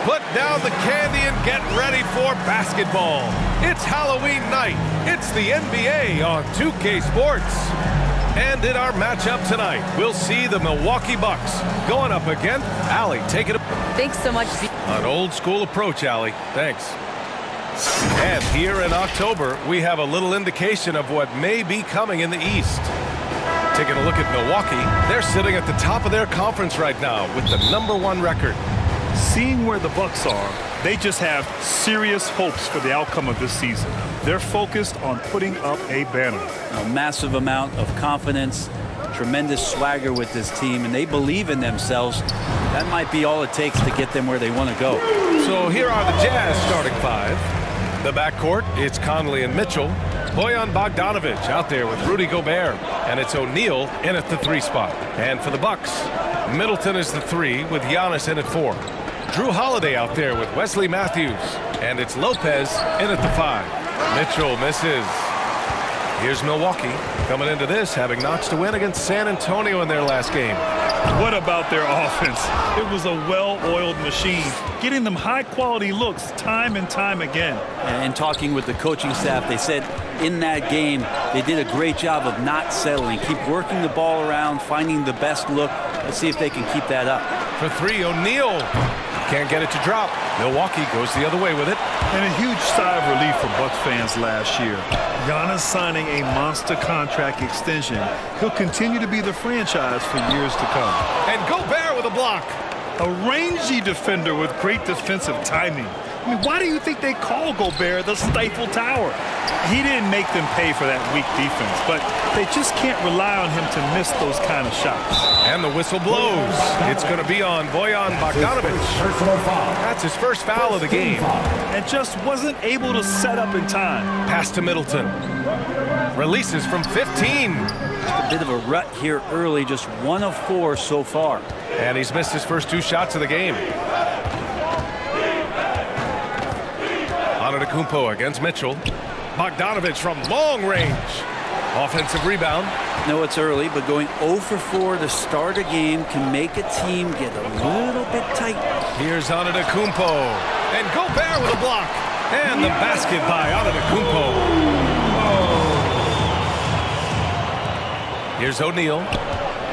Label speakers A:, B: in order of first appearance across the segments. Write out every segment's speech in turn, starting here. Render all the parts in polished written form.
A: Put down the candy and get ready for basketball. It's Halloween night. It's the NBA on 2K Sports. And in our matchup tonight, we'll see the Milwaukee Bucks going up against Allie. Take it.
B: Thanks so much.
A: An old school approach, Allie. Thanks. And here in October, we have a little indication of what may be coming in the East. Taking a look at Milwaukee, they're sitting at the top of their conference right now with the #1 record.
C: Seeing where the Bucks are, they just have serious hopes for the outcome of this season. They're focused on putting up a banner.
D: A massive amount of confidence, tremendous swagger with this team, and they believe in themselves. That might be all it takes to get them where they want to go.
A: So here are the Jazz starting five. The backcourt, it's Conley and Mitchell. Bojan Bogdanovic out there with Rudy Gobert. And it's O'Neal in at the 3 spot. And for the Bucks, Middleton is the 3 with Giannis in at 4. Drew Holiday out there with Wesley Matthews. And it's Lopez in at the 5. Mitchell misses. Here's Milwaukee coming into this, having notched a win against San Antonio in their last game.
C: What about their offense? It was a well-oiled machine, getting them high-quality looks time and time again.
D: And talking with the coaching staff, they said in that game they did a great job of not settling. Keep working the ball around, finding the best look. Let's see if they can keep that up.
A: For 3, O'Neal. Can't get it to drop. Milwaukee goes the other way with it.
C: And a huge sigh of relief for Bucks fans last year. Giannis signing a monster contract extension. He'll continue to be the franchise for years to come.
A: And Gobert with a block.
C: A rangy defender with great defensive timing. I mean, why do you think they call Gobert the Stifle Tower? He didn't make them pay for that weak defense, but they just can't rely on him to miss those kind of shots.
A: And the whistle blows. It's going to be on Bojan Bogdanovic. That's his first foul of the game.
C: And just wasn't able to set up in time.
A: Pass to Middleton. Releases from 15.
D: Just a bit of a rut here early, just 1 of 4 so far.
A: And he's missed his first 2 shots of the game. Antetokounmpo against Mitchell. Bogdanovic from long range. Offensive rebound.
D: No, it's early, but going 0 for 4 to start a game can make a team get a little bit tight.
A: Here's Antetokounmpo. And Gobert with a block. And the basket by Antetokounmpo. Here's O'Neal.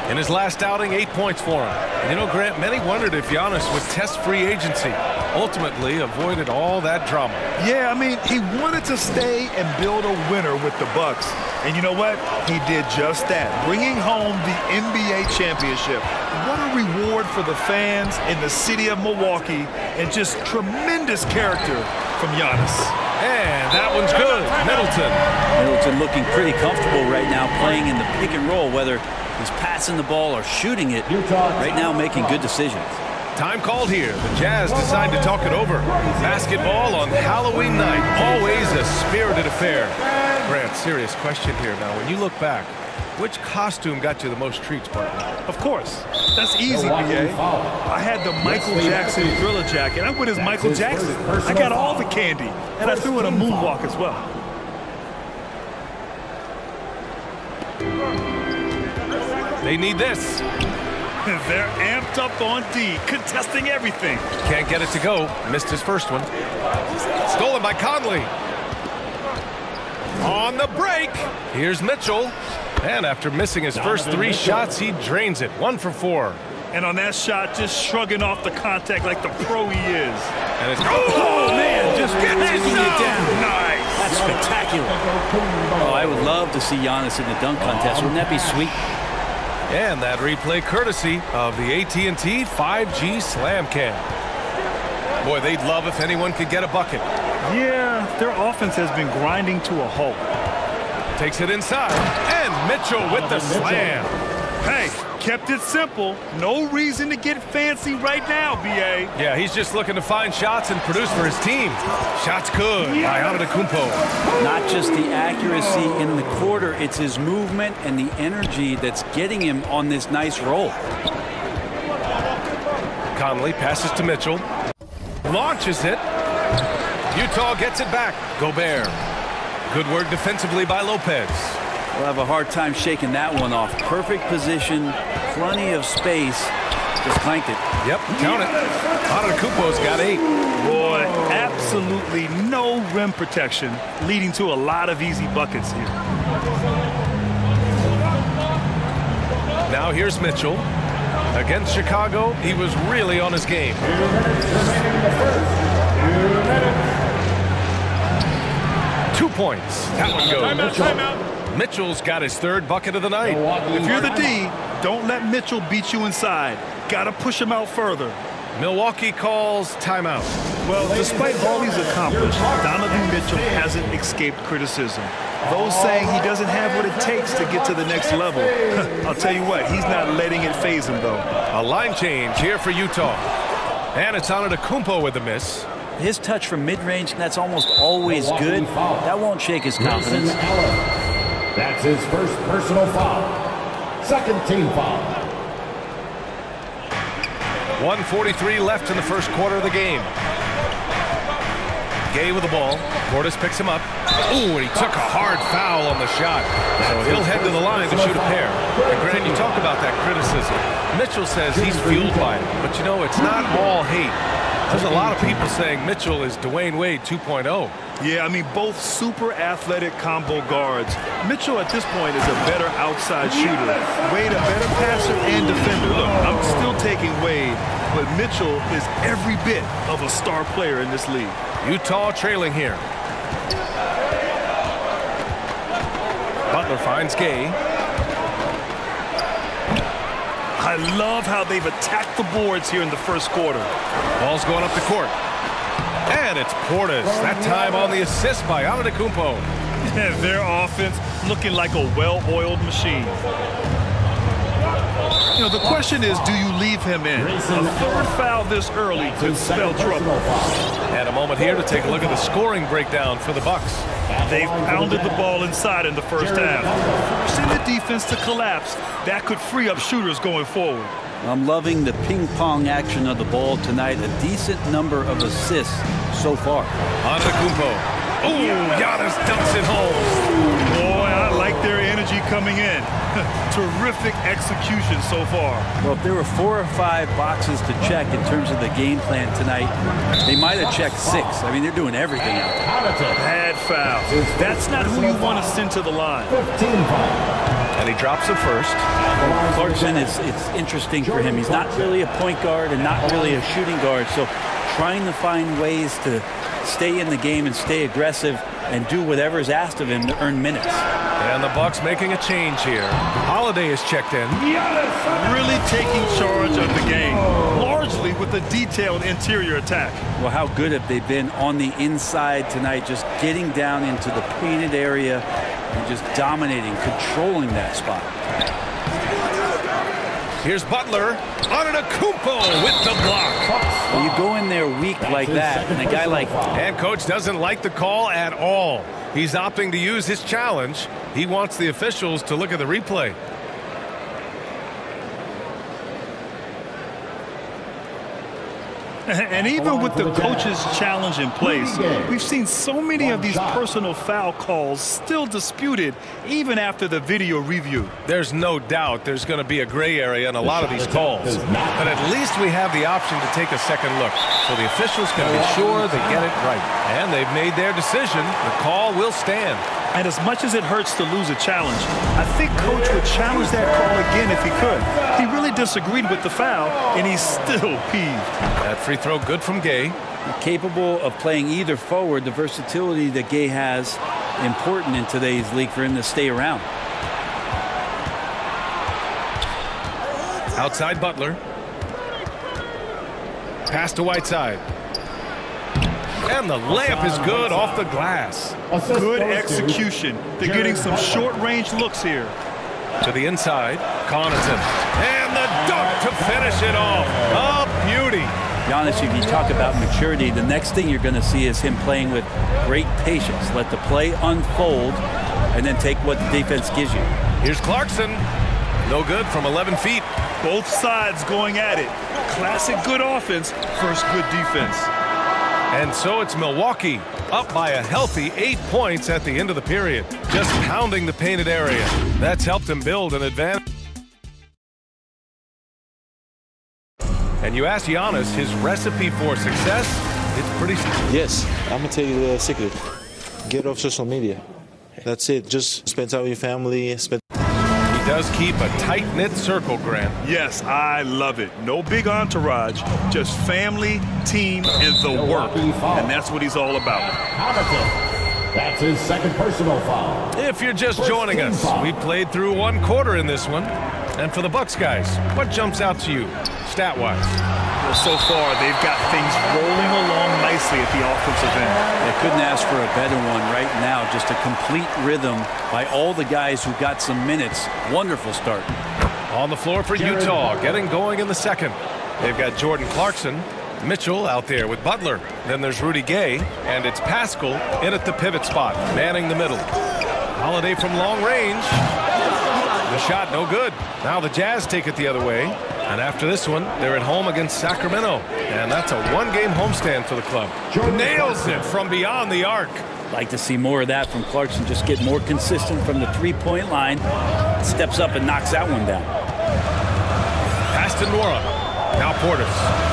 A: In his last outing, 8 points for him. And you know, Grant, many wondered if Giannis would test free agency. Ultimately avoided all that drama.
C: Yeah, I mean, he wanted to stay and build a winner with the Bucks. And you know what? He did just that, bringing home the NBA championship. What a reward for the fans in the city of Milwaukee, and just tremendous character from Giannis.
A: And that one's good.
D: Middleton looking pretty comfortable right now, playing in the pick and roll, whether he's passing the ball or shooting it. Right now making good decisions.
A: Time called here. The Jazz decide to talk it over. Basketball on Halloween night. Always a spirited affair. Grant, serious question here now. When you look back, which costume got you the most treats, partner?
C: Of course. That's easy, B.A. I had the Michael Jackson Thriller jacket. I went as Michael Jackson. I got all the candy. And I threw in a moonwalk as well.
A: They need this.
C: They're amped up on D, contesting everything.
A: Can't get it to go. Missed his first one. Stolen by Conley. On the break. Here's Mitchell. And after missing his first 3 shots, he drains it. 1 for 4.
C: And on that shot, just shrugging off the contact like the pro he is.
A: And it's oh man, just getting it down.
C: Nice.
D: That's spectacular. Oh, I would love to see Giannis in the dunk contest. Wouldn't that be sweet?
A: And that replay courtesy of the AT&T 5G Slam Cam. Boy, they'd love if anyone could get a bucket.
C: Yeah, their offense has been grinding to a halt.
A: Takes it inside. And Mitchell with the slam.
C: Hey, kept it simple. No reason to get fancy right now, B.A.
A: Yeah, he's just looking to find shots and produce for his team. Shots good by Antetokounmpo.
D: Not just the accuracy in the quarter, it's his movement and the energy that's getting him on this nice roll.
A: Conley passes to Mitchell. Launches it. Utah gets it back. Gobert. Good work defensively by Lopez.
D: We'll have a hard time shaking that one off. Perfect position, plenty of space, Just clanked it.
A: Yep, count it. Antetokounmpo's got 8.
C: Boy, absolutely no rim protection, leading to a lot of easy buckets here.
A: Now here's Mitchell. Against Chicago, he was really on his game. 2 points. That one goes.
C: Timeout.
A: Mitchell's got his 3rd bucket of the night.
C: If you're the D, don't let Mitchell beat you inside. Got to push him out further.
A: Milwaukee calls timeout.
C: Well, despite all he's accomplished, Donovan Mitchell hasn't escaped criticism. Those saying he doesn't have what it takes to get to the next level. I'll tell you what, he's not letting it faze him, though.
A: A line change here for Utah. And it's Antetokounmpo with the miss.
D: His touch from mid-range, that's almost always good. That won't shake his confidence.
B: That's his first personal foul. 2nd team foul.
A: 1:43 left in the 1st quarter of the game. Gay with the ball. Portis picks him up. Ooh, and he took a hard foul on the shot. So he'll head to the line to shoot a pair. And Grant, you talk about that criticism. Mitchell says he's fueled by it. But you know, it's not all hate. There's a lot of people saying Mitchell is Dwayne Wade 2.0.
C: Yeah, I mean, both super athletic combo guards. Mitchell at this point is a better outside shooter. Wade a better passer and defender. Look, I'm still taking Wade, but Mitchell is every bit of a star player in this league.
A: Utah trailing here. Butler finds Gay.
C: I love how they've attacked the boards here in the 1st quarter.
A: Ball's going up the court. And it's Portis. That time on the assist by Antetokounmpo.
C: Their offense looking like a well-oiled machine. You know, the question is, do you leave him in? A 3rd foul this early could spell trouble.
A: And a moment here to take a look at the scoring breakdown for the Bucks.
C: They've pounded the ball inside in the 1st half, forcing the defense to collapse. That could free up shooters going forward.
D: I'm loving the ping-pong action of the ball tonight. A decent number of assists so far.
A: Antetokounmpo. Ooh, Giannis dumps it home.
C: Boy, I like their energy coming in. Terrific execution so far.
D: Well, if there were 4 or 5 boxes to check in terms of the game plan tonight, they might have checked 6. I mean, they're doing everything out there.
C: Bad foul. That's not who you want to send to the line.
A: And he drops it first.
D: Clarkson, it's interesting for him. He's not really a point guard and not really a shooting guard, so trying to find ways to stay in the game and stay aggressive and do whatever is asked of him to earn minutes.
A: And the Bucks making a change here. Holiday is checked in.
C: Really taking charge of the game, largely with a detailed interior attack.
D: Well, how good have they been on the inside tonight, just getting down into the painted area and just dominating, controlling that spot.
A: Here's Butler. Antetokounmpo with the block.
D: Well, you go in there weak like that, and a guy like...
A: And coach doesn't like the call at all. He's opting to use his challenge. He wants the officials to look at the replay.
C: And even with the coach's challenge in place, we've seen so many of these personal foul calls still disputed even after the video review.
A: There's no doubt there's going to be a gray area in a lot of these calls. But at least we have the option to take a second look, so the officials can be sure they get it right. And they've made their decision. The call will stand.
C: And as much as it hurts to lose a challenge, I think Coach would challenge that call again if he could. He really disagreed with the foul, and he's still peeved.
A: That free throw good from Gay.
D: Capable of playing either forward, the versatility that Gay has, important in today's league for him to stay around.
A: Outside Butler. Pass to Whiteside. And the layup is good off the glass.
C: Good execution. They're getting some short-range looks here.
A: To the inside, Connaughton. And the dunk to finish it off. A beauty.
D: Giannis, if you talk about maturity, the next thing you're going to see is him playing with great patience. Let the play unfold and then take what the defense gives you.
A: Here's Clarkson. No good from 11 feet.
C: Both sides going at it. Classic good offense versus good defense.
A: And so it's Milwaukee up by a healthy 8 points at the end of the period. Just pounding the painted area. That's helped them build an advantage. And you ask Giannis his recipe for success, it's pretty simple.
E: Yes, I'm going to tell you the secret. Get off social media. That's it. Just spend time with your family.
A: He does keep a tight-knit circle, Grant.
C: Yes, I love it. No big entourage, just family, team, and the work. And that's what he's all about.
B: That's his second personal foul.
A: If you're just joining us, we played through one quarter in this one. And for the Bucks guys, what jumps out to you, stat-wise?
C: Well, so far, they've got things rolling along nicely at the offensive end.
D: They couldn't ask for a better one right now. Just a complete rhythm by all the guys who got some minutes. Wonderful start.
A: On the floor for Utah, getting going in the second. They've got Jordan Clarkson, Mitchell out there with Butler. Then there's Rudy Gay, and it's Pascal in at the pivot spot, manning the middle. Holiday from long range. The shot no good. Now the Jazz take it the other way. And after this one, they're at home against Sacramento. And that's a one-game homestand for the club. Nails it from beyond the arc.
D: Like to see more of that from Clarkson. Just get more consistent from the three-point line. Steps up and knocks that one down.
A: Pass to Nora. Now Portis.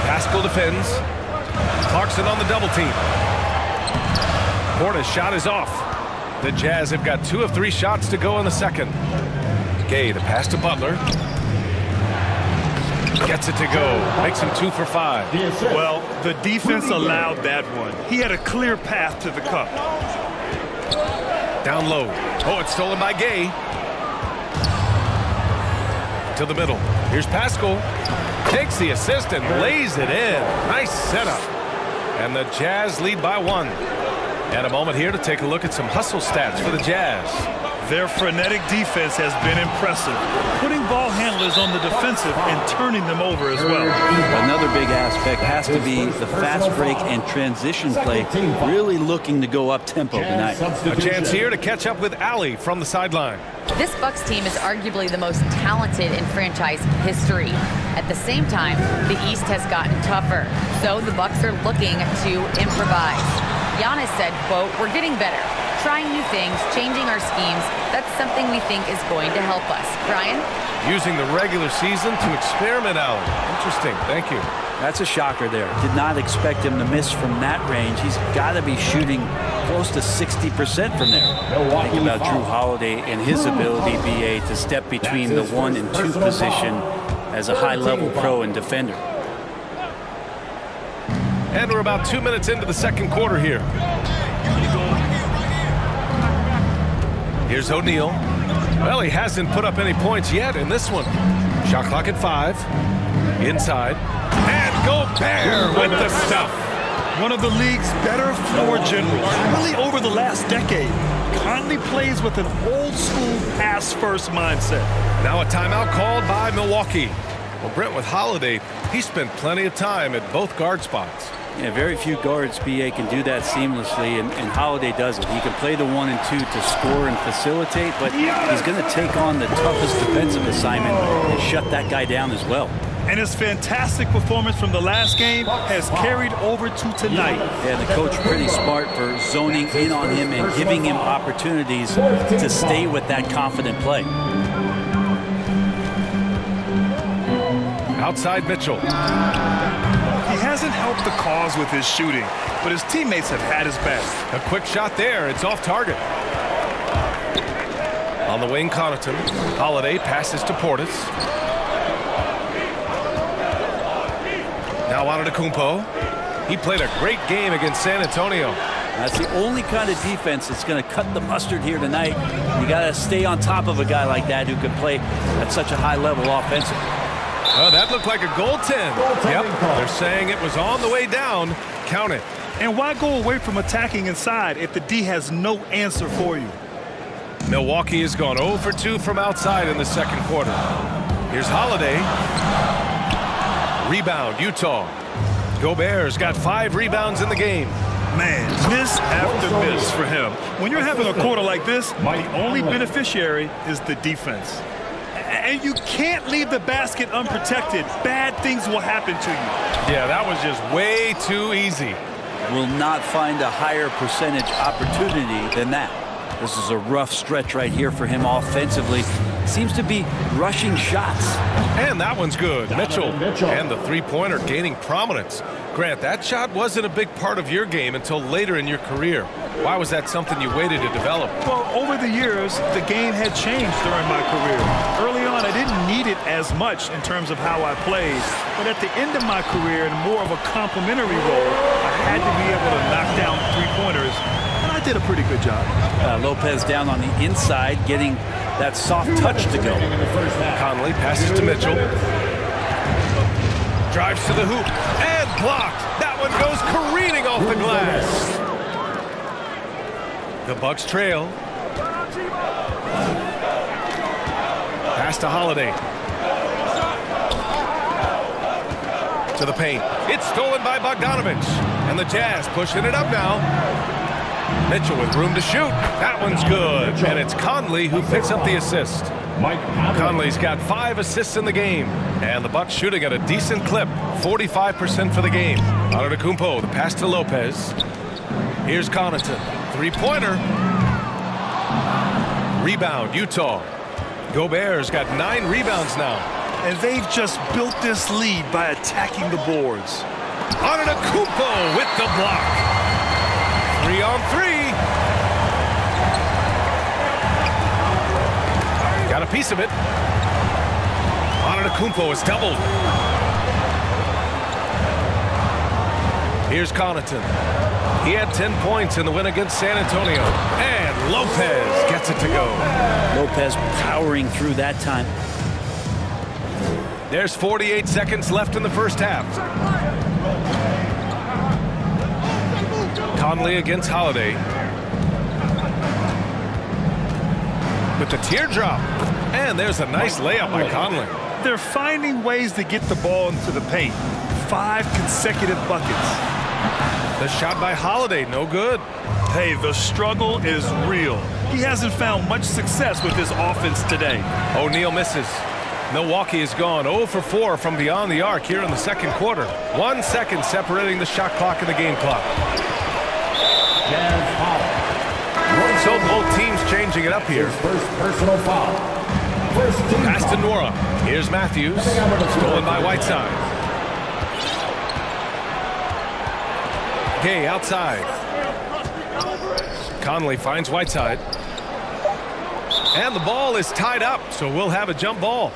A: Pascal defends. Clarkson on the double team. Portis' shot is off. The Jazz have got 2 of 3 shots to go in the second. Gay to pass to Butler. Gets it to go. Makes him 2 for 5.
C: Well, the defense allowed that one. He had a clear path to the cup.
A: Down low. Oh, it's stolen by Gay. To the middle. Here's Pascal. Takes the assist and lays it in. Nice setup. And the Jazz lead by 1. And a moment here to take a look at some hustle stats for the Jazz.
C: Their frenetic defense has been impressive, putting ball handlers on the defensive and turning them over as well.
D: Another big aspect has to be the fast break and transition play, really looking to go up-tempo tonight.
A: A chance here to catch up with Allie from the sideline.
F: This Bucks team is arguably the most talented in franchise history. At the same time, the East has gotten tougher, so the Bucks are looking to improvise. Yaanis said, quote, "We're getting better. Trying new things, changing our schemes, that's something we think is going to help us." Brian?
A: Using the regular season to experiment out. Interesting. Thank you.
D: That's a shocker there. Did not expect him to miss from that range. He's got to be shooting close to 60% from there. Think about Drew Holiday and his ability, BA, to step between the 1 and 2 position as a high-level pro and defender.
A: And we're about 2 minutes into the second quarter here. Here's O'Neal. Well, he hasn't put up any points yet in this one. Shot clock at 5. Inside. And Gobert with the stuff.
C: One of the league's better floor generals, really over the last decade. Conley plays with an old-school pass-first mindset.
A: Now a timeout called by Milwaukee. Well, Brent, with Holiday, he spent plenty of time at both guard spots.
D: Yeah, very few guards, BA, can do that seamlessly, and Holiday does it. He can play the 1 and 2 to score and facilitate, but he's going to take on the toughest defensive assignment and shut that guy down as well.
C: And his fantastic performance from the last game has carried over to tonight.
D: Yeah, the coach pretty smart for zoning in on him and giving him opportunities to stay with that confident play.
A: Outside Mitchell.
C: He hasn't helped the cause with his shooting, but his teammates have had his back.
A: A quick shot there. It's off target. On the wing, Connaughton. Holiday passes to Portis. Now Antetokounmpo. He played a great game against San Antonio.
D: That's the only kind of defense that's going to cut the mustard here tonight. You got to stay on top of a guy like that who can play at such a high level offensively.
A: Oh, that looked like a goaltend. Yep, they're saying it was on the way down. Count it.
C: And why go away from attacking inside if the D has no answer for you?
A: Milwaukee has gone 0 for 2 from outside in the second quarter. Here's Holiday. Rebound, Utah. Gobert's got 5 rebounds in the game.
C: Man, miss after miss for him. When you're having a quarter like this, the only beneficiary is the defense. And you can't leave the basket unprotected. Bad things will happen to you.
A: Yeah, that was just way too easy.
D: Will not find a higher percentage opportunity than that. This is a rough stretch right here for him offensively. seems to be rushing shots.
A: And that one's good. Mitchell. And the three-pointer gaining prominence. Grant, that shot wasn't a big part of your game until later in your career. Why was that something you waited to develop?
C: Well, over the years, the game had changed during my career. Early on, I didn't need it as much in terms of how I played. But at the end of my career, in more of a complementary role, I had to be able to knock down three-pointers. And I did a pretty good job.
D: Lopez down on the inside, getting that soft touch to go.
A: Conley passes to Mitchell. Drives to the hoop. And blocked. That one goes careening off the glass. The Bucks trail. Pass to Holiday. To the paint. It's stolen by Bogdanovich. And the Jazz pushing it up now. Mitchell with room to shoot. That one's good. And it's Conley who picks up the assist. Conley's got 5 assists in the game. And the Bucks shooting at a decent clip. 45% for the game. Antetokounmpo, the pass to Lopez. Here's Connaughton. Three-pointer. Rebound, Utah. Gobert's got 9 rebounds now.
C: And they've just built this lead by attacking the boards.
A: Antetokounmpo with the block. 3-on-3. Got a piece of it. Antetokounmpo is doubled. Here's Connaughton. He had 10 points in the win against San Antonio. And Lopez gets it to go.
D: Lopez powering through that time.
A: There's 48 seconds left in the first half. Conley against Holiday. With the teardrop. And there's a nice layup by Conley.
C: They're finding ways to get the ball into the paint. 5 consecutive buckets.
A: The shot by Holiday, no good.
C: Hey, the struggle is real. He hasn't found much success with his offense today.
A: O'Neal misses. Milwaukee has gone 0 for 4 from beyond the arc here in the second quarter. 1 second separating the shot clock and the game clock. So both teams changing it up here.
B: First personal foul.
A: Pass to Nora. Here's Matthews. Stolen by Whiteside. Gay outside. Conley finds Whiteside. And the ball is tied up, so we'll have a jump ball.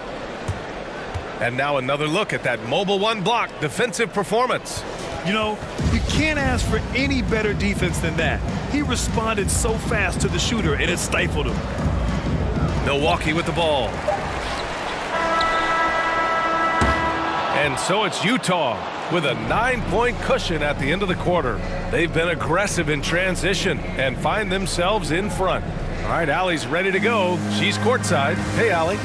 A: And now another look at that mobile one block defensive performance.
C: You know, you can't ask for any better defense than that. He responded so fast to the shooter, and it stifled him.
A: Milwaukee with the ball. And so it's Utah with a 9-point cushion at the end of the quarter. They've been aggressive in transition and find themselves in front. All right, Allie's ready to go. She's courtside. Hey, Allie.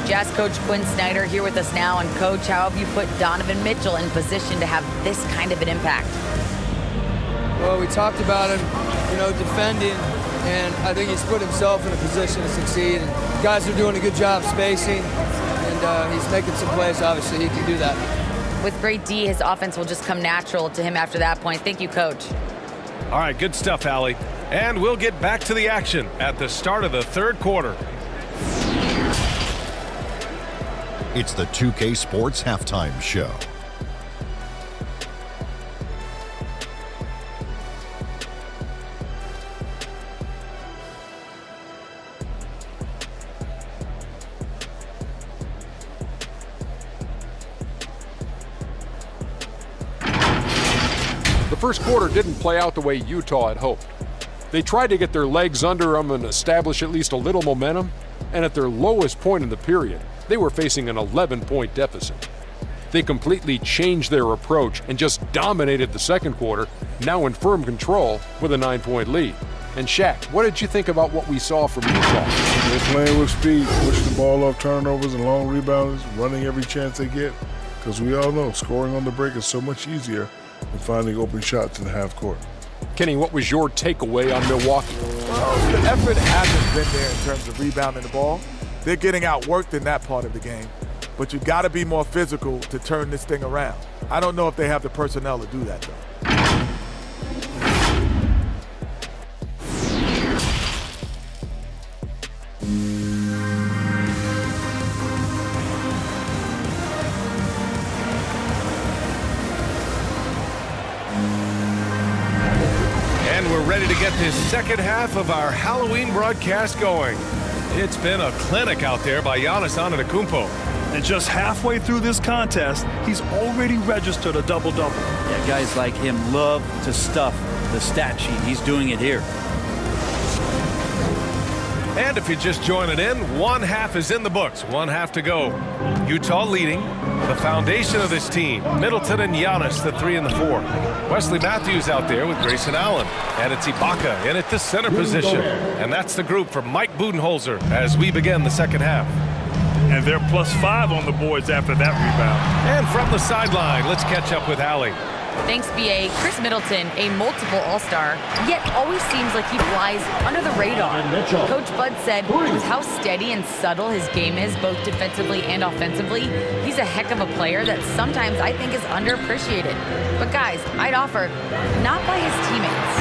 F: Jazz coach Quinn Snyder here with us now. And coach, how have you put Donovan Mitchell in position to have this kind of an impact?
G: Well, we talked about him, you know, defending, and I think he's put himself in a position to succeed. And guys are doing a good job spacing, and he's making some plays. Obviously, he can do that.
F: With great D, his offense will just come natural to him after that point. Thank you, coach.
A: All right, good stuff, Allie. And we'll get back to the action at the start of the third quarter.
H: It's the 2K Sports Halftime Show.
I: The first quarter didn't play out the way Utah had hoped. They tried to get their legs under them and establish at least a little momentum, and at their lowest point in the period, they were facing an 11-point deficit. They completely changed their approach and just dominated the second quarter, now in firm control with a 9-point lead. And Shaq, what did you think about what we saw from Utah?
J: They're playing with speed, pushing the ball off turnovers and long rebounds, running every chance they get. Because we all know scoring on the break is so much easier than finding open shots in the half court.
I: Kenny, what was your takeaway on Milwaukee?
K: Well, the effort hasn't been there in terms of rebounding the ball. They're getting outworked in that part of the game. But you got to be more physical to turn this thing around. I don't know if they have the personnel to do that, though.
A: And we're ready to get this second half of our Halloween broadcast going. It's been a clinic out there by Giannis Antetokounmpo.
C: And just halfway through this contest, he's already registered a double-double.
D: Yeah, guys like him love to stuff the stat sheet. He's doing it here.
A: And if you're just joining in, one half is in the books. One half to go. Utah leading. The foundation of this team, Middleton and Yaanis, the 3 and the 4. Wesley Matthews out there with Grayson Allen. And it's Ibaka in at the center position. And that's the group for Mike Budenholzer as we begin the second half.
C: And they're +5 on the boards after that rebound.
A: And from the sideline, let's catch up with Allie.
F: Thanks, B.A. Chris Middleton, a multiple All-Star, yet always seems like he flies under the radar. Coach Bud said with how steady and subtle his game is, both defensively and offensively, he's a heck of a player that sometimes I think is underappreciated. But guys, I'd offer, not by his teammates.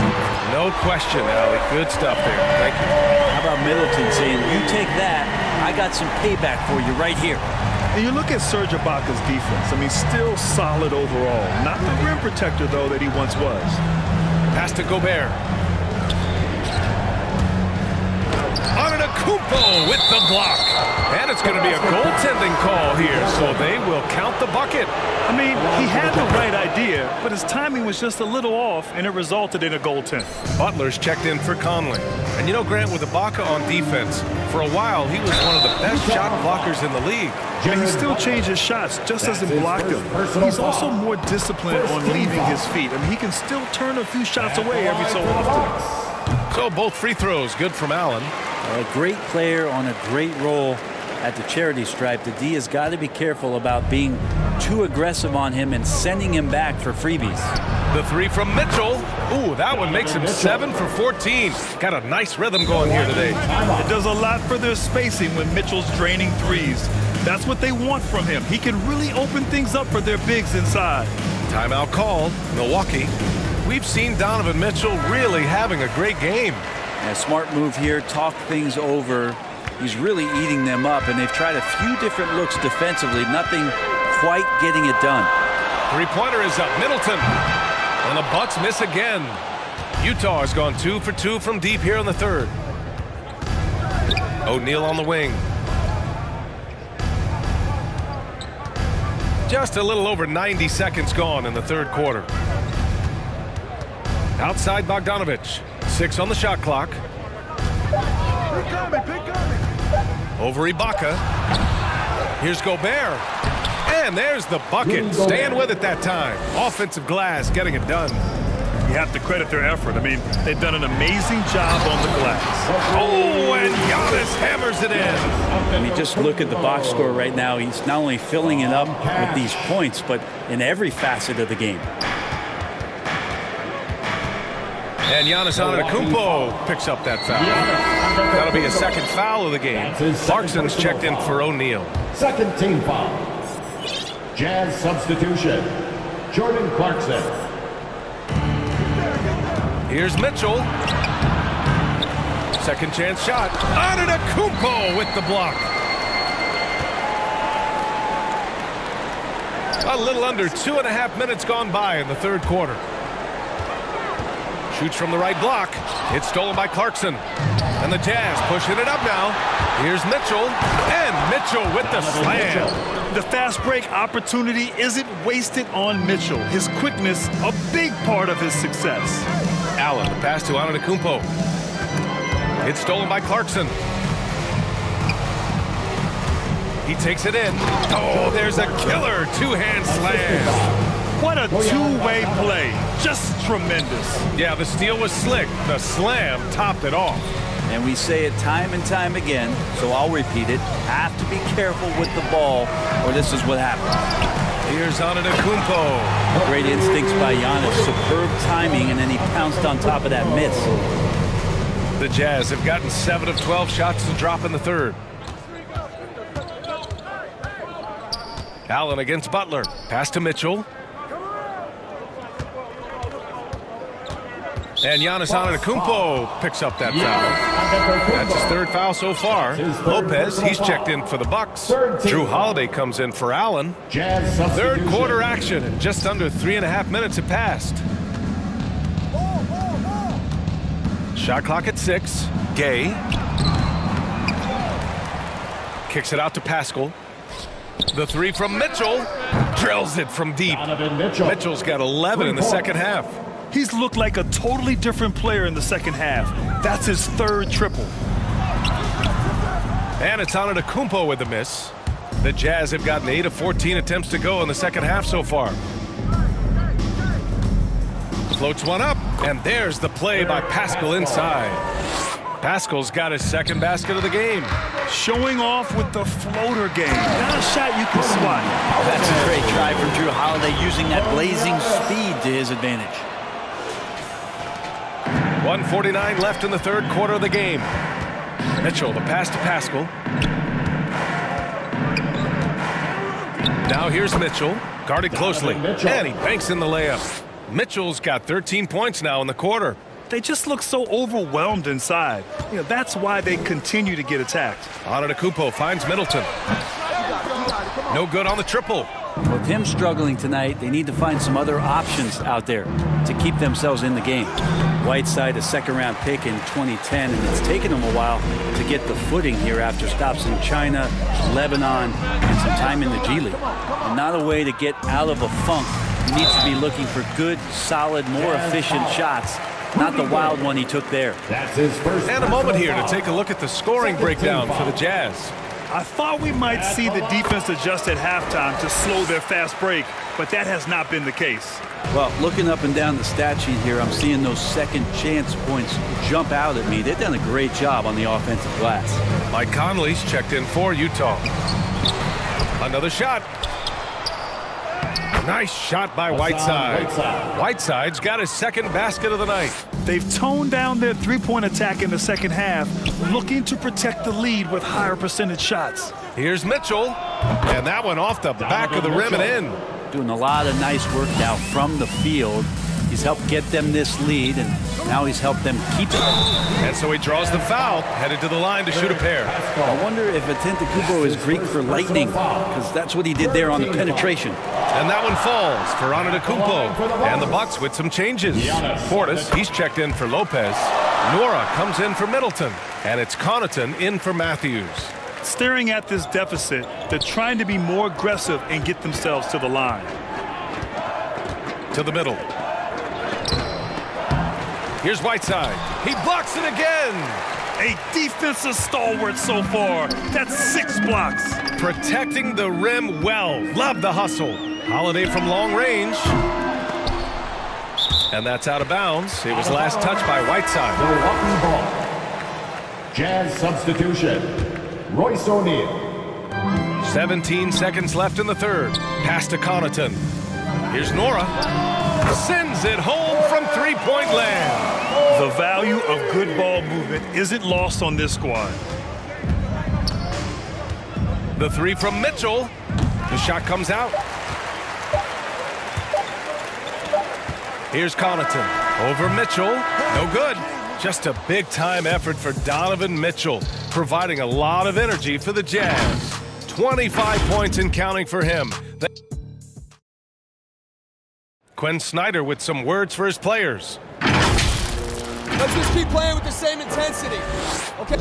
A: No question, Allie. Good stuff there. Thank you.
D: How about Middleton saying, you take that, I got some payback for you right here.
C: And you look at Serge Ibaka's defense. I mean, still solid overall. Not the rim protector, though, that he once was.
A: Pass to Gobert. Antetokounmpo with the block. And it's going to be a goaltending call here, so they will count the bucket.
C: I mean, he had the right idea, but his timing was just a little off, and it resulted in a goaltend.
A: Butler's checked in for Conley. And you know, Grant, with Ibaka on defense, for a while he was one of the best shot blockers in the league.
C: And he still changes shots, just doesn't block them. He's also more disciplined on leaving his feet. I mean, he can still turn a few shots away every so often.
A: So both free throws good from Allen.
D: A great player on a great role at the charity stripe. The D has got to be careful about being too aggressive on him and sending him back for freebies.
A: The 3 from Mitchell. Ooh, that one makes him 7 for 14. Got a nice rhythm going here today.
C: It does a lot for their spacing when Mitchell's draining threes. That's what they want from him. He can really open things up for their bigs inside.
A: Timeout called. Milwaukee. We've seen Donovan Mitchell really having a great game.
D: A smart move here. Talk things over. He's really eating them up, and they've tried a few different looks defensively. Nothing quite getting it done.
A: Three-pointer is up. Middleton. And the Bucks miss again. Utah has gone 2 for 2 from deep here in the third. O'Neal on the wing. Just a little over 90 seconds gone in the third quarter. Outside Bogdanovich. 6 on the shot clock. Over Ibaka. Here's Gobert. And there's the bucket. Staying with it that time. Offensive glass getting it done.
C: You have to credit their effort. I mean, they've done an amazing job on the glass.
A: Oh, and Giannis hammers it in.
D: I mean, just look at the box score right now. He's not only filling it up with these points, but in every facet of the game.
A: And Giannis Antetokounmpo picks up that foul. That'll be a second foul of the game. Clarkson's checked in for O'Neal.
B: Second team foul. Jazz substitution. Jordan Clarkson.
A: Here's Mitchell. Second chance shot. Antetokounmpo with the block. A little under 2.5 minutes gone by in the third quarter. Shoots from the right block. It's stolen by Clarkson. And the Jazz pushing it up now. Here's Mitchell. And Mitchell with the slam.
C: The fast break opportunity isn't wasted on Mitchell. His quickness, a big part of his success.
A: Allen, the pass to Antetokounmpo. It's stolen by Clarkson. He takes it in. Oh, there's a killer two-hand slam.
C: What a two-way play. Just tremendous.
A: Yeah, the steal was slick. The slam topped it off.
D: And we say it time and time again, so I'll repeat it. Have to be careful with the ball, or this is what happens.
A: Here's Antetokounmpo.
D: Great instincts by Giannis. Superb timing, and then he pounced on top of that miss.
A: The Jazz have gotten 7 of 12 shots to drop in the third. Allen against Butler. Pass to Mitchell. And Giannis Antetokounmpo picks up that foul. That's his third foul so far. Lopez, he's checked in for the Bucks. Drew Holiday comes in for Allen. Third quarter action, and just under 3.5 minutes have passed. Shot clock at 6. Gay. Kicks it out to Pascal. The three from Mitchell. Drills it from deep. Mitchell's got 11 in the second half.
C: He's looked like a totally different player in the second half. That's his third triple.
A: And it's Antetokounmpo with the miss. The Jazz have gotten 8 of 14 attempts to go in the second half so far. Floats one up, and there's the play by Pascal inside. Pascal's got his second basket of the game.
C: Showing off with the floater game. Not a shot you can swat.
D: That's a great try from Drew Holiday, using that blazing speed to his advantage.
A: 1:49 left in the third quarter of the game. Mitchell, the pass to Pascal. Now here's Mitchell, guarded closely, and he banks in the layup. Mitchell's got 13 points now in the quarter.
C: They just look so overwhelmed inside. You know, that's why they continue to get attacked.
A: Antetokounmpo finds Middleton. No good on the triple.
D: With him struggling tonight, they need to find some other options out there to keep themselves in the game. Whiteside, a second-round pick in 2010, and it's taken him a while to get the footing here after stops in China, Lebanon, and some time in the G League. And not a way to get out of a funk. He needs to be looking for good, solid, more efficient shots, not the wild one he took there.
A: And a moment here to take a look at the scoring breakdown for the Jazz.
C: I thought we might see the defense adjust at halftime to slow their fast break, but that has not been the case.
D: Well, looking up and down the stat sheet here, I'm seeing those second chance points jump out at me. They've done a great job on the offensive glass.
A: Mike Conley's checked in for Utah. Another shot. Nice shot by Whiteside. Whiteside's got his second basket of the night.
C: They've toned down their three-point attack in the second half, looking to protect the lead with higher percentage shots.
A: Here's Mitchell, and that one off the back of the rim and in.
D: Doing a lot of nice work now from the field. He's helped get them this lead, and now he's helped them keep it.
A: And so he draws the foul, headed to the line to shoot a pair.
D: I wonder if Antetokounmpo is Greek for lightning, because that's what he did there on the penetration.
A: And that one falls for Antetokounmpo. And the Bucks with some changes. Portis, he's checked in for Lopez. Nora comes in for Middleton. And it's Connaughton in for Matthews.
C: Staring at this deficit, they're trying to be more aggressive and get themselves to the line.
A: To the middle. Here's Whiteside. He blocks it again.
C: A defensive stalwart so far. That's 6 blocks.
A: Protecting the rim well. Love the hustle. Holiday from long range. And that's out of bounds. It was last touched by Whiteside.
B: The walking ball. Jazz substitution. Royce O'Neal.
A: 17 seconds left in the third. Pass to Connaughton. Here's Nora. Sends it home from three-point land.
C: The value of good ball movement isn't lost on this squad.
A: The three from Mitchell. The shot comes out. Here's Connaughton. Over Mitchell. No good. Just a big-time effort for Donovan Mitchell, providing a lot of energy for the Jazz. 25 points and counting for him. Quinn Snyder with some words for his players.
G: Let's just keep playing with the same intensity. Okay.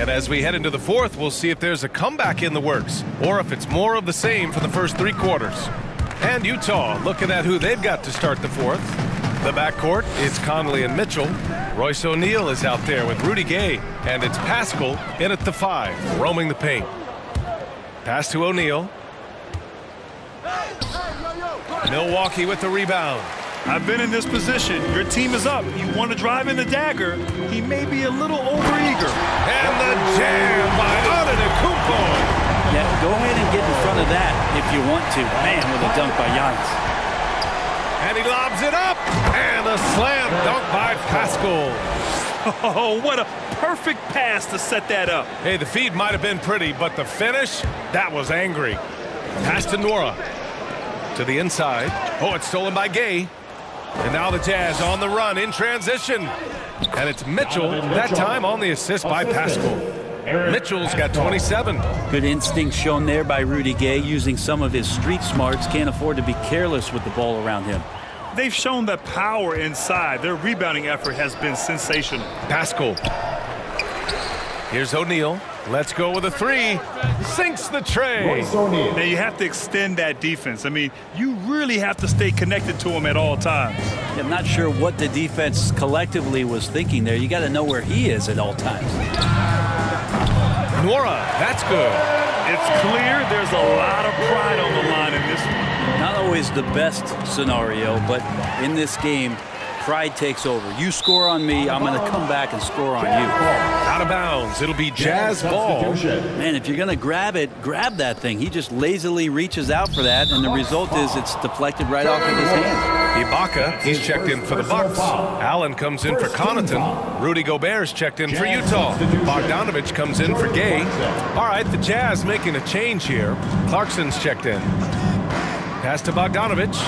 A: And as we head into the fourth, we'll see if there's a comeback in the works or if it's more of the same for the first 3 quarters. And Utah looking at who they've got to start the fourth. The backcourt, it's Conley and Mitchell. Royce O'Neal is out there with Rudy Gay. And it's Pascal in at the 5, roaming the paint. Pass to O'Neal. Milwaukee with the rebound.
C: I've been in this position. Your team is up. You want to drive in the dagger. He may be a little overeager.
A: And the jam by Antetokounmpo.
D: Yeah, go ahead and get in front of that if you want to. Man, with a dunk by Yaanis.
A: And he lobs it up. And a slam dunk by Pascal.
C: Oh, what a perfect pass to set that up.
A: Hey, the feed might have been pretty, but the finish, that was angry. Pass to Nora. To the inside. Oh, it's stolen by Gay. And now the Jazz on the run in transition. And it's Mitchell, that time on the assist by Pascal. Mitchell's got 27.
D: Good instinct shown there by Rudy Gay, using some of his street smarts. Can't afford to be careless with the ball around him.
C: they've shown that power inside. Their rebounding effort has been sensational.
A: Pascal. Here's O'Neal. Let's go with a three. Sinks the tray.
C: Now you have to extend that defense. I mean, you really have to stay connected to him at all times.
D: I'm not sure what the defense collectively was thinking there. You got to know where he is at all times.
A: Nora, that's good.
C: It's clear there's a lot of pride on the line in this one.
D: Not always the best scenario, but in this game, pride takes over. You score on me, I'm going to come back and score on you.
A: Out of bounds. It'll be Jazz ball.
D: Man, if you're going to grab it, grab that thing. He just lazily reaches out for that, and the result is it's deflected right off of his hand.
A: Ibaka, he's checked in for the Bucks. Allen comes in for Connaughton. Rudy Gobert's checked in for Utah. Bogdanovich comes in for Gay. All right, the Jazz making a change here. Clarkson's checked in. Pass to Bogdanovich.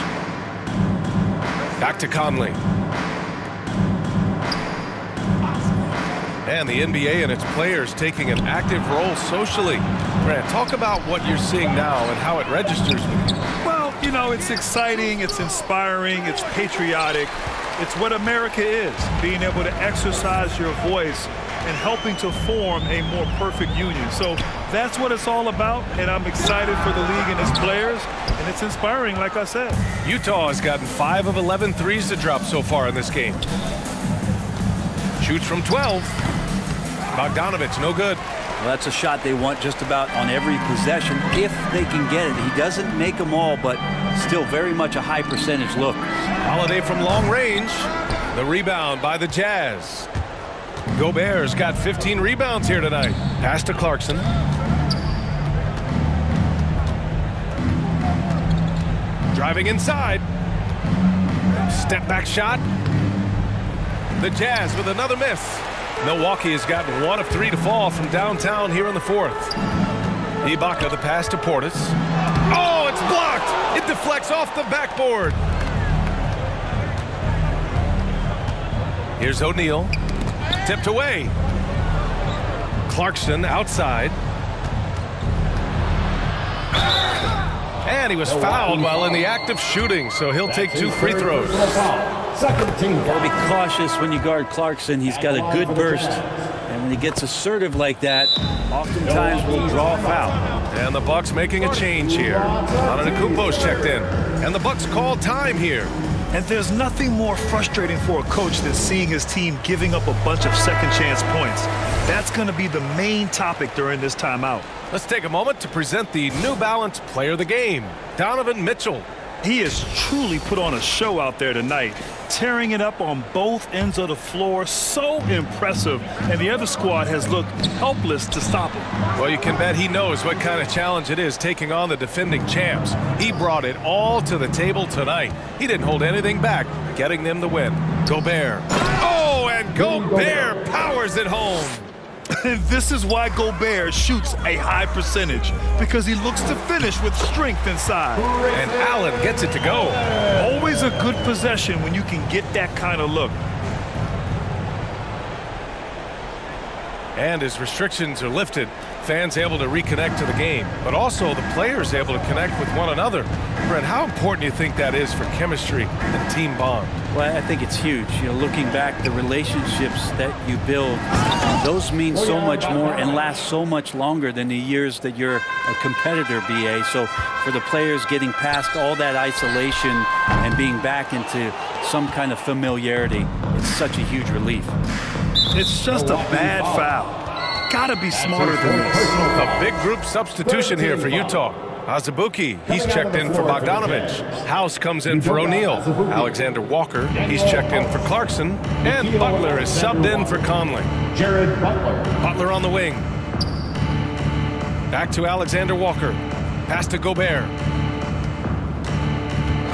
A: Back to Conley. And the NBA and its players taking an active role socially. Grant, talk about what you're seeing now and how it registers with you.
C: Well, you know, it's exciting, it's inspiring, it's patriotic. It's what America is, being able to exercise your voice and helping to form a more perfect union. So that's what it's all about, and I'm excited for the league and its players, and it's inspiring, like I said.
A: Utah has gotten 5 of 11 threes to drop so far in this game. Shoots from 12. Bogdanovich, no good.
D: Well, that's a shot they want just about on every possession if they can get it. He doesn't make them all, but still very much a high percentage look.
A: Holiday from long range. The rebound by the Jazz. Gobert's got 15 rebounds here tonight. Pass to Clarkson. Driving inside. Step back shot. The Jazz with another miss. Milwaukee has gotten 1 of 3 to fall from downtown here in the 4th. Ibaka, the pass to Portis. Oh, it's blocked! It deflects off the backboard. Here's O'Neal. Tipped away. Clarkson outside. And he was fouled while in the act of shooting, so he'll take 2 free throws.
D: Got to be cautious when you guard Clarkson. He's got a good burst, and when he gets assertive like that, oftentimes will draw a foul.
A: And the Bucks making a change here. Antetokounmpo's checked in, and the Bucks call time here.
C: And there's nothing more frustrating for a coach than seeing his team giving up a bunch of second chance points. That's going to be the main topic during this timeout.
A: Let's take a moment to present the New Balance Player of the Game, Donovan Mitchell.
C: He has truly put on a show out there tonight, tearing it up on both ends of the floor. So impressive, and the other squad has looked helpless to stop him.
A: Well, you can bet he knows what kind of challenge it is taking on the defending champs. He brought it all to the table tonight. He didn't hold anything back, getting them the win. Gobert. Oh, and Gobert powers it home.
C: And this is why Gobert shoots a high percentage, because he looks to finish with strength inside.
A: And Allen gets it to go.
C: Always a good possession when you can get that kind of look.
A: And as restrictions are lifted, fans able to reconnect to the game, but also the players able to connect with one another. Brent, how important do you think that is for chemistry and team bond?
D: Well, I think it's huge. You know, looking back, the relationships that you build, those mean so much more and last so much longer than the years that you're a competitor, BA. So for the players getting past all that isolation and being back into some kind of familiarity, it's such a huge relief.
C: It's just a bad foul. Gotta be smarter than this.
A: A big group substitution here for Utah. Azubuike, he's checked in for Bogdanovich. House comes in for O'Neal. Alexander Walker, he's checked in for Clarkson. And Butler is subbed in for Conley.
B: Jared Butler.
A: Butler on the wing. Back to Alexander Walker. Pass to Gobert.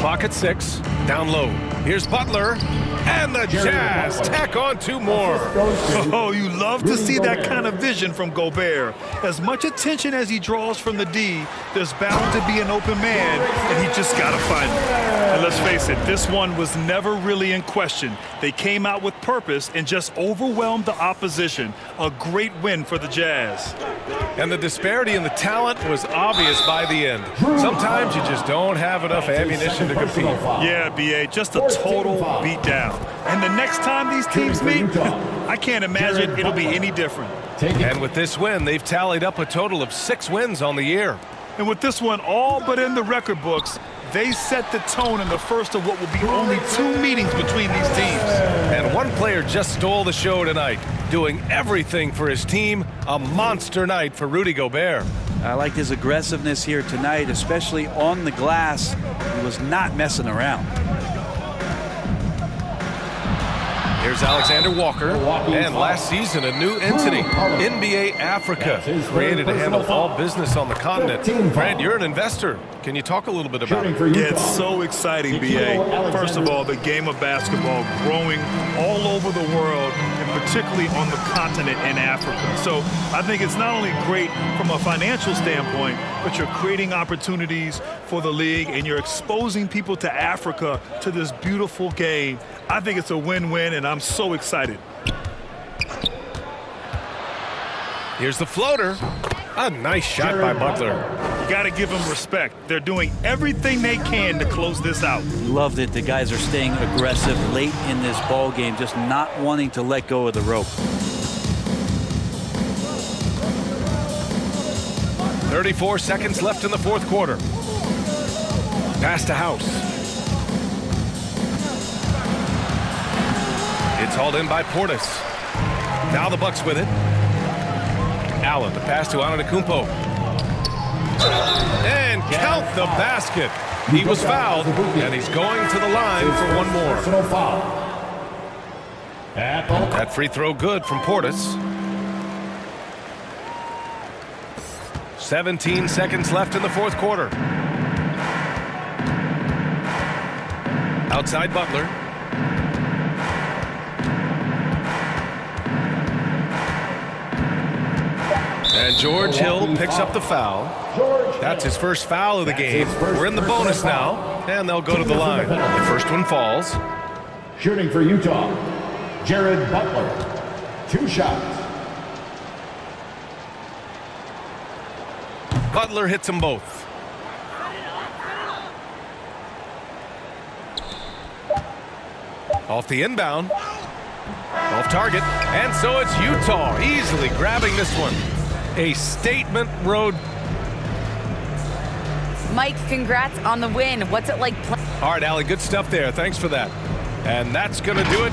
A: Clock at 6. Down low. Here's Butler. And the Jazz tack on 2 more.
C: Oh, you love to see that kind of vision from Gobert. As much attention as he draws from the D, there's bound to be an open man, and he just got to find him. And let's face it, this one was never really in question. They came out with purpose and just overwhelmed the opposition. A great win for the Jazz.
A: And the disparity in the talent was obvious by the end. Sometimes you just don't have enough ammunition to compete.
C: Yeah, B.A., just a total beatdown. And the next time these teams meet, I can't imagine it'll be any different.
A: And with this win, they've tallied up a total of 6 wins on the year.
C: And with this one all but in the record books, they set the tone in the first of what will be only 2 meetings between these teams.
A: And one player just stole the show tonight, doing everything for his team. A monster night for Rudy Gobert.
D: I liked his aggressiveness here tonight, especially on the glass. He was not messing around.
A: Here's Alexander Walker, and last season a new entity, NBA Africa, created to handle all business on the continent. Brad, you're an investor. Can you talk a little bit about it?
C: Yeah, it's so exciting, B.A. First of all, the game of basketball growing all over the world, and particularly on the continent in Africa. So I think it's not only great from a financial standpoint, but you're creating opportunities for the league, and you're exposing people to Africa, to this beautiful game. I think it's a win-win, and I'm so excited.
A: Here's the floater. A nice shot by Butler.
C: You got to give them respect. They're doing everything they can to close this out.
D: Loved it. The guys are staying aggressive late in this ball game, just not wanting to let go of the rope.
A: 34 seconds left in the fourth quarter. Pass to House. It's hauled in by Portis. Now the Bucks with it. Allen, the pass to Antetokounmpo. And count the basket. He was fouled, and he's going to the line for one more. That free throw good from Portis. 17 seconds left in the fourth quarter. Outside Butler. And George Hill picks up the foul. That's his first foul of the game. We're in the bonus now, and they'll go to the line. The first one falls.
B: Shooting for Utah, Jared Butler. 2 shots.
A: Butler hits them both. Off the inbound. Off target. And so it's Utah easily grabbing this one. A statement road.
F: Mike, congrats on the win. What's it like playing?
A: All right, Allie, good stuff there. Thanks for that. And that's going to do it.